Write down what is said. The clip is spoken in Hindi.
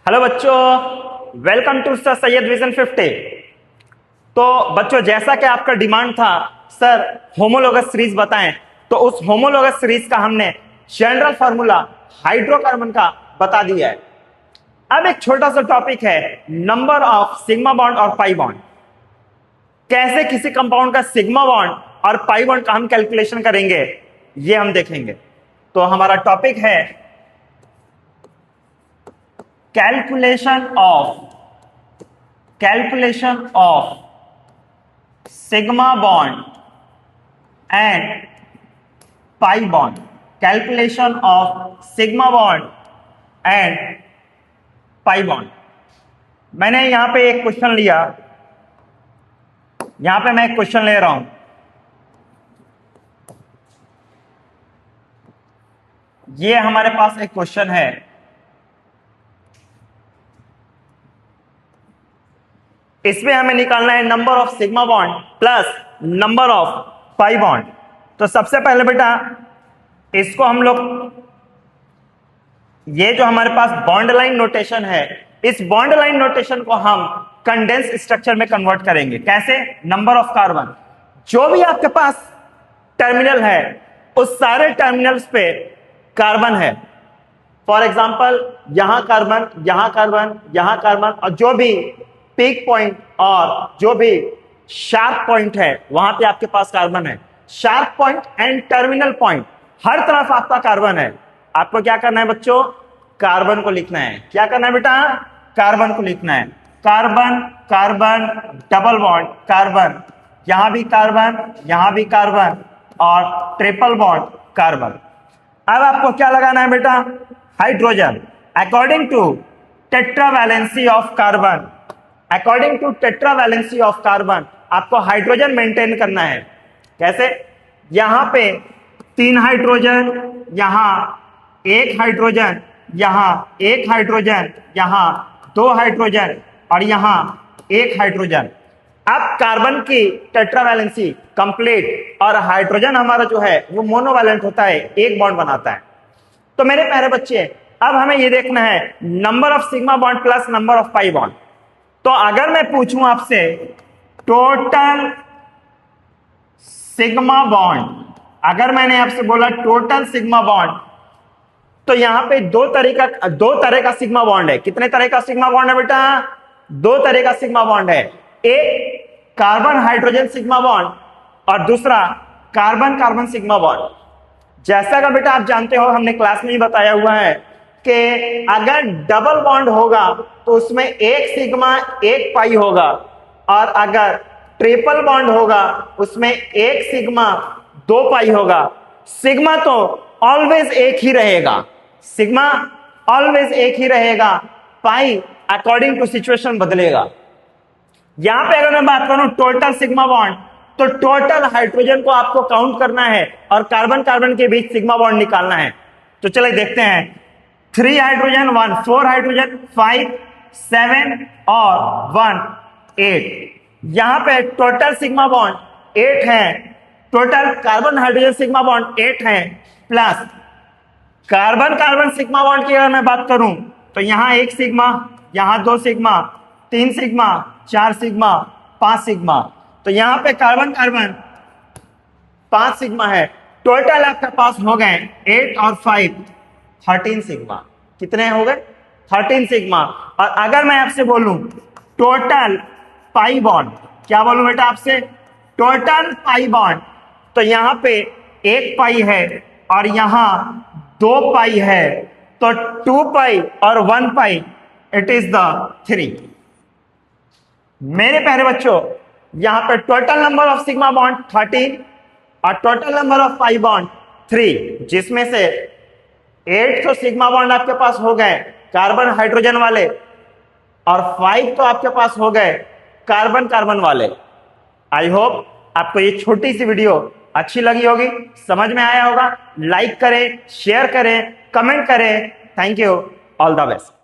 हेलो बच्चों, welcome to sir Syed vision 50। तो बच्चों, जैसा कि आपका डिमांड था सर होमोलोगस सीरीज बताएं, तो उस होमोलोगस सीरीज का हमने जनरल फार्मूला हाइड्रोकार्बन का बता दिया है। अब एक छोटा सा टॉपिक है नंबर ऑफ सिग्मा बॉन्ड और पाई बॉन्ड। कैसे किसी कंपाउंड का सिग्मा बॉन्ड और पाई बॉन्ड का हम कैलकुलेशन करेंगे, ये हम देखेंगे। तो हमारा टॉपिक है calculation of sigma bond and pi bond. Calculation of sigma bond and pi bond. मैंने यहां पे एक क्वेश्चन लिया, यहां पे मैं एक क्वेश्चन ले रहा हूं। ये हमारे पास एक क्वेश्चन है, इसमें हमें निकालना है number of sigma bond plus number of pi bond. तो सबसे पहले बेटा इसको हम लोग, ये जो हमारे पास बॉन्ड लाइन नोटेशन है, इस बॉन्ड लाइन नोटेशन को हम कंडेंस स्ट्रक्चर में कन्वर्ट करेंगे। कैसे? नंबर ऑफ कार्बन, जो भी आपके पास टर्मिनल है उस सारे टर्मिनल्स पे कार्बन है। फॉर एग्जांपल यहां कार्बन, यहां कार्बन, यहां कार्बन, और जो भी पीक पॉइंट और जो भी शार्प पॉइंट है वहां पे आपके पास कार्बन है। Sharp point and terminal point, हर तरफ आपका कार्बन है। आपको क्या करना है बच्चों? कार्बन को लिखना है। क्या करना है बेटा? कार्बन को लिखना है। Carbon carbon double bond carbon, यहां भी कार्बन, यहां भी कार्बन, और ट्रिपल बॉन्ड कार्बन। अब आपको क्या लगाना है बेटा? Hydrogen. According to tetravalency of carbon, according to tetravalency of carbon आपको हाइड्रोजन मेंटेन करना है। कैसे? यहां पे 3 हाइड्रोजन, यहां 1 हाइड्रोजन, यहां 1 हाइड्रोजन, यहां 2 हाइड्रोजन, और यहां 1 हाइड्रोजन। अब कार्बन की टेट्रावैलेंसी कंप्लीट, और हाइड्रोजन हमारा जो है वो मोनोवैलेंट होता है, एक बॉन्ड बनाता है। तो मेरे प्यारे बच्चे, अब हमें ये देखना है number of sigma bond plus number of pi bond. तो अगर मैं पूछूं आपसे टोटल सिग्मा बॉन्ड, अगर मैंने आपसे बोला टोटल सिग्मा बॉन्ड, तो यहां पे दो तरह का सिग्मा बॉन्ड है। कितने तरह का सिग्मा बॉन्ड है बेटा? 2 तरह का सिग्मा बॉन्ड है। एक कार्बन हाइड्रोजन सिग्मा बॉन्ड और दूसरा कार्बन कार्बन सिग्मा बॉन्ड। जैसा का बेटा आप जानते हो, हमने क्लास में ही बताया हुआ है कि अगर डबल बॉन्ड होगा तो उसमें 1 सिग्मा 1 पाई होगा, और अगर ट्रिपल बॉन्ड होगा उसमें 1 सिग्मा 2 पाई होगा। सिग्मा तो ऑलवेज एक ही रहेगा, सिग्मा ऑलवेज एक ही रहेगा, पाई अकॉर्डिंग टू सिचुएशन बदलेगा। यहां पे अगर मैं बात करूं टोटल सिग्मा बॉन्ड, तो टोटल हाइड्रोजन को आपको काउंट करना है और कार्बन कार्बन के बीच सिग्मा बॉन्ड निकालना है। तो चलिए देखते हैं। 3 हाइड्रोजन 1, 4 हाइड्रोजन 5, 7 और 1 8। यहां पे टोटल सिग्मा बॉन्ड 8 है, total carbon hydrogen sigma bond 8 है, plus carbon carbon sigma bond की अगर मैं बात करूं तो यहां 1 सिग्मा, यहां 2 सिग्मा, 3 सिग्मा, 4 सिग्मा, 5 सिग्मा। तो यहां पे कार्बन कार्बन 5 सिग्मा है। टोटल आपके पास हो गए 8 और 5 13 सिग्मा। कितने हो गए? 13 सिग्मा। और अगर मैं आपसे बोलूं टोटल पाई बॉन्ड, क्या बोलूं बेटा आपसे? टोटल पाई बॉन्ड, तो यहां पे 1 पाई है और यहां 2 पाई है, तो 2 पाई और 1 पाई, इट इज द 3। मेरे प्यारे बच्चों, यहां पे total number of sigma bond 13 और total number of pi bond 3, जिसमें से 8 तो सिग्मा बॉन्ड आपके पास हो गए कार्बन हाइड्रोजन वाले, और 5 तो आपके पास हो गए कार्बन कार्बन वाले। आई होप आपको ये छोटी सी वीडियो अच्छी लगी होगी, समझ में आया होगा। लाइक करें, शेयर करें, कमेंट करें। Thank you, all the best.